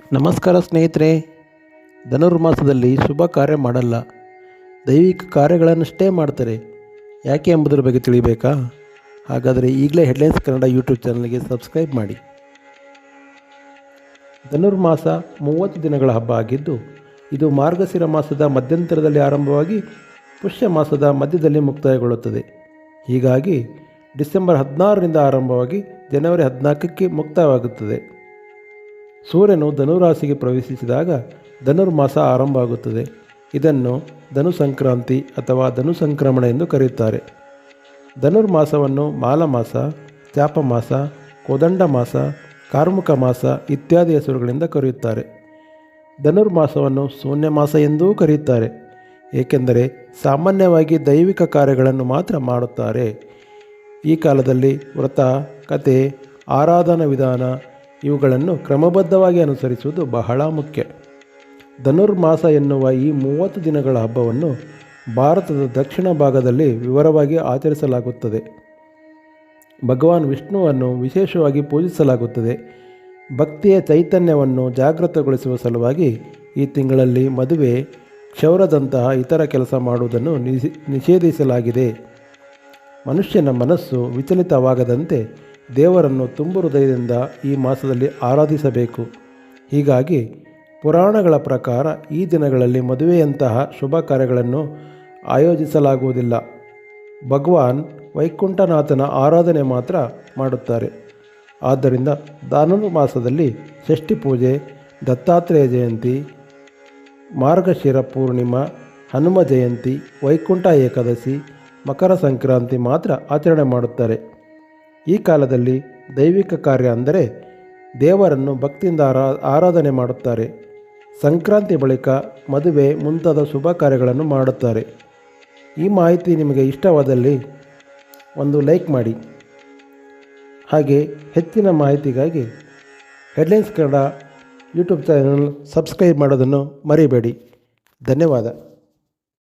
ನಮಸ್ಕಾರ ಸ್ನೇಹಿತರೆ. ಧನುರ್ಮಾಸದಲ್ಲಿ ಶುಭ ಕಾರ್ಯ ಮಾಡಲ್ಲ, ದೈವಿಕ ಕಾರ್ಯಗಳನ್ನಷ್ಟೇ ಮಾಡ್ತಾರೆ. ಯಾಕೆ ಎಂಬುದರ ಬಗ್ಗೆ ತಿಳಿಬೇಕಾ? ಹಾಗಾದರೆ ಈಗಲೇ ಹೆಡ್ಲೈನ್ಸ್ ಕನ್ನಡ ಯೂಟ್ಯೂಬ್ ಚಾನಲ್ಗೆ ಸಬ್ಸ್ಕ್ರೈಬ್ ಮಾಡಿ. ಧನುರ್ಮಾಸ 30 ದಿನಗಳ ಹಬ್ಬ ಆಗಿದ್ದು, ಇದು ಮಾರ್ಗಶಿರ ಮಾಸದ ಮಧ್ಯಂತರದಲ್ಲಿ ಆರಂಭವಾಗಿ ಪುಷ್ಯ ಮಾಸದ ಮಧ್ಯದಲ್ಲಿ ಮುಕ್ತಾಯಗೊಳ್ಳುತ್ತದೆ. ಹೀಗಾಗಿ ಡಿಸೆಂಬರ್ 16ರಿಂದ ಆರಂಭವಾಗಿ ಜನವರಿ 14ಕ್ಕೆ ಮುಕ್ತಾಯವಾಗುತ್ತದೆ. ಸೂರ್ಯನು ಧನುರಾಶಿಗೆ ಪ್ರವೇಶಿಸಿದಾಗ ಧನುರ್ಮಾಸ ಆರಂಭ ಆಗುತ್ತದೆ. ಇದನ್ನು ಧನು ಸಂಕ್ರಾಂತಿ ಅಥವಾ ಧನು ಸಂಕ್ರಮಣ ಎಂದು ಕರೆಯುತ್ತಾರೆ. ಧನುರ್ಮಾಸವನ್ನು ಮಾಲಮಾಸ, ಚಾಪಮಾಸ, ಕೋದಂಡ ಮಾಸ, ಕಾರ್ಮುಕ ಮಾಸ ಇತ್ಯಾದಿ ಹೆಸರುಗಳಿಂದ ಕರೆಯುತ್ತಾರೆ. ಧನುರ್ಮಾಸವನ್ನು ಶೂನ್ಯ ಮಾಸ ಎಂದೂ ಕರೆಯುತ್ತಾರೆ, ಏಕೆಂದರೆ ಸಾಮಾನ್ಯವಾಗಿ ದೈವಿಕ ಕಾರ್ಯಗಳನ್ನು ಮಾತ್ರ ಮಾಡುತ್ತಾರೆ. ಈ ಕಾಲದಲ್ಲಿ ವ್ರತ, ಕಥೆ, ಆರಾಧನಾ ವಿಧಾನ ಇವುಗಳನ್ನು ಕ್ರಮಬದ್ಧವಾಗಿ ಅನುಸರಿಸುವುದು ಬಹಳ ಮುಖ್ಯ. ಧನುರ್ಮಾಸ ಎನ್ನುವ ಈ 30 ದಿನಗಳ ಹಬ್ಬವನ್ನು ಭಾರತದ ದಕ್ಷಿಣ ಭಾಗದಲ್ಲಿ ವಿವರವಾಗಿ ಆಚರಿಸಲಾಗುತ್ತದೆ. ಭಗವಾನ್ ವಿಷ್ಣುವನ್ನು ವಿಶೇಷವಾಗಿ ಪೂಜಿಸಲಾಗುತ್ತದೆ. ಭಕ್ತಿಯ ಚೈತನ್ಯವನ್ನು ಜಾಗೃತಗೊಳಿಸುವ ಸಲುವಾಗಿ ಈ ತಿಂಗಳಲ್ಲಿ ಮದುವೆ, ಕ್ಷೌರದಂತಹ ಇತರ ಕೆಲಸ ಮಾಡುವುದನ್ನು ನಿಷೇಧಿಸಲಾಗಿದೆ. ಮನುಷ್ಯನ ಮನಸ್ಸು ವಿಚಲಿತವಾಗದಂತೆ ದೇವರನ್ನು ತುಂಬು ಹೃದಯದಿಂದ ಈ ಮಾಸದಲ್ಲಿ ಆರಾಧಿಸಬೇಕು. ಹೀಗಾಗಿ ಪುರಾಣಗಳ ಪ್ರಕಾರ ಈ ದಿನಗಳಲ್ಲಿ ಮದುವೆಯಂತಹ ಶುಭ ಕಾರ್ಯಗಳನ್ನು ಆಯೋಜಿಸಲಾಗುವುದಿಲ್ಲ. ಭಗವಾನ್ ವೈಕುಂಠನಾಥನ ಆರಾಧನೆ ಮಾತ್ರ ಮಾಡುತ್ತಾರೆ. ಆದ್ದರಿಂದ ಧನುರ್ಮಾಸದಲ್ಲಿ ಷಷ್ಠಿ ಪೂಜೆ, ದತ್ತಾತ್ರೇಯ ಜಯಂತಿ, ಮಾರ್ಗಶಿರ ಪೂರ್ಣಿಮಾ, ಹನುಮ ಜಯಂತಿ, ವೈಕುಂಠ ಏಕಾದಶಿ, ಮಕರ ಸಂಕ್ರಾಂತಿ ಮಾತ್ರ ಆಚರಣೆ ಮಾಡುತ್ತಾರೆ. ಈ ಕಾಲದಲ್ಲಿ ದೈವಿಕ ಕಾರ್ಯ ಅಂದರೆ ದೇವರನ್ನು ಭಕ್ತಿಯಿಂದ ಆರಾಧನೆ ಮಾಡುತ್ತಾರೆ. ಸಂಕ್ರಾಂತಿ ಬಳಿಕ ಮದುವೆ ಮುಂತಾದ ಶುಭ ಕಾರ್ಯಗಳನ್ನು ಮಾಡುತ್ತಾರೆ. ಈ ಮಾಹಿತಿ ನಿಮಗೆ ಇಷ್ಟವಾದಲ್ಲಿ ಒಂದು ಲೈಕ್ ಮಾಡಿ. ಹಾಗೆ ಹೆಚ್ಚಿನ ಮಾಹಿತಿಗಾಗಿ headlines Kannada YouTube channel subscribe ಮಾಡೋದನ್ನು ಮರಿಬೇಡಿ. ಧನ್ಯವಾದ.